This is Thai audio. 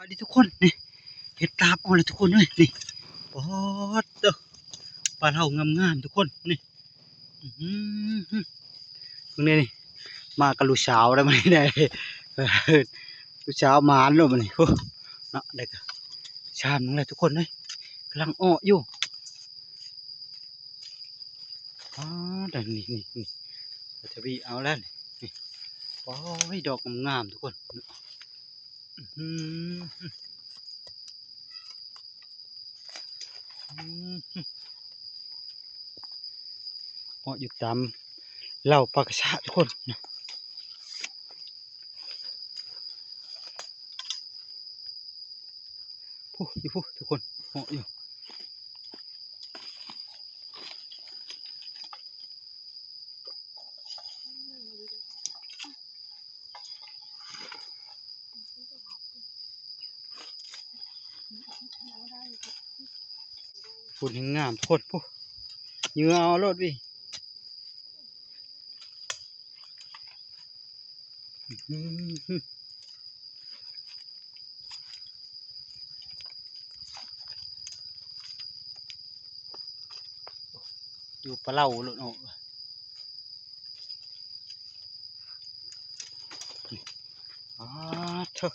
วัสดีทุกคนนี่เห็ดตาบเอาเลยทุกคนเลยนี่ปอดเด้อปลาเท่างามๆทุกคนนี่ตรงนี้นี่มากับลูกสาวแล้วมันได้ลูกสาวหมานแล้วมันนี่โอ้เนาะได้ก็ชามนึงเลยทุกคนเลยกำลังอ้ออยู่อ๋อแต่นี่จะบีเอาแล้วนี่โอ้ยดอกงามๆทุกคนอืมอ้ออยู่ตามเหล่าปลากระชะทุกคนนะผู้อยู่ผู้ทุกคนอ้ออยู่ฝุ่นแห่งงามทุกคนผู้เหยื่อเอารถวิอยู่ปลาเล่าโลดเอาอ๋อเถอะ